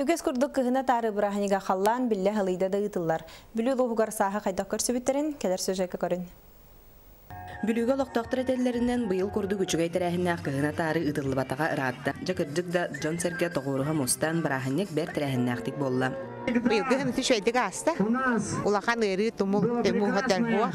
Үгес курдук кыһына тары быраханига халлан билле халыйда да ытыллар. Бүлү лугугар саха кайда көрсүбүттерин келер сөжөккө көрүн. Бүлүгө локтоктор этеллеринен быйыл курду күчүгэй терәһиннәк кыһына тары ытыллы батага ыраатта. Жакырдык да Джон Серке тогуруга мустан бараханник бер терәһиннәктик болла. Быйылгы шөйдик аста. Улахан ыры тумул тему хотел хуах.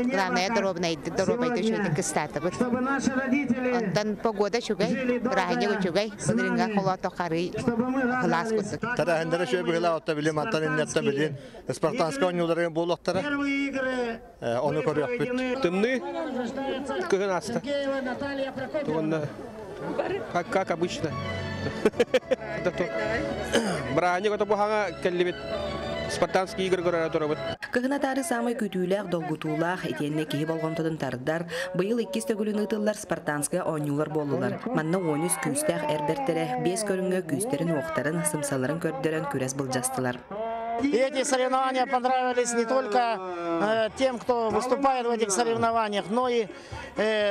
Главное доробайды шөйдик кыстаты бит. Онтан погода шугай, бараханник шугай, сыдырынга холото кары хлас кутты. Тарахандара шөй быйла отта билем, аттан иннетта билен. Спартанска онюларын болоктара. Оны көрөк бит. Темны, кыһын аста. Как обычно. Бараханник ото бухага келлибит. Спартанский игры көрөр турабыт. Кыһына тары самый күтүүлээх долгутуулаах этиэнне киһи болгонтодун тардар быйыл 2 төгүлүн ытыллар спартанская оонюлар болулар. Манна оонюс күүстээх эрбертере 5 көрүнгө күүстерин уохтарын сымсаларын көрдөрөн күрес былжастылар. Эти соревнования понравились не только тем, кто выступает в этих соревнованиях, но и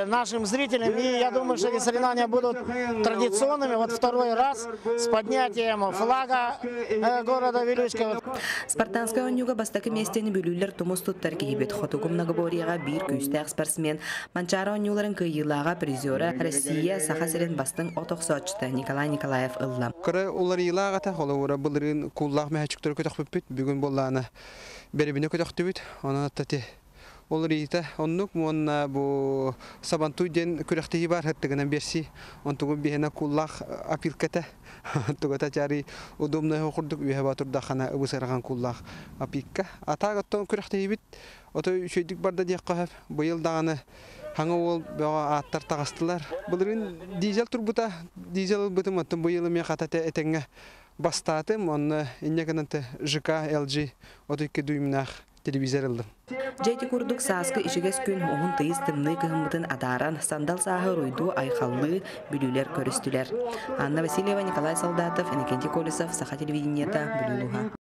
нашим зрителям. И я думаю, что эти соревнования будут традиционными. Вот второй раз с поднятием флага города Вилючка. Спартанская оонюга бастакы местени бүлүүлер тумус туттар киһибит хотугум многоборияга бир күүстээх спортсмен манчара оонюларын кыйылаага призера Россия саха сирен бастың отоксочта Николай Николаев ылла. Кыры улар ыйлагата холовура былырын куллаах мэхчүктөр көтөкпүт бүгүн болланы беребине көтөктүбүт аны тати олар ийте оннук монна бу сабантуй ден күрәхтеһи бар хаттыгынан берси онтугу бихена куллах апилката тугата чари удобно хурдук бихеба турда хана убысарган куллах апикка атагаттан күрәхтеһи бит ото шөйдик барда дияққа быйыл даганы хаңа ол бага аттар тагыстылар булырын дизель турбута дизель бутым аттан быйыл ме хатата этеңге бастатым онны иннекенанты ЖК LG отыйке дүймнах телевизор алды. Жайти курдук сааскы ишигес күн оғын тыйыз тымны кыһыммытын адаран сандал саһы руйду айхаллы бүлүлер көрүстүлер. Анна Васильева, Николай Солдатов, Иннокентий Колесов, Саха телевидениета, Бүлүлуга.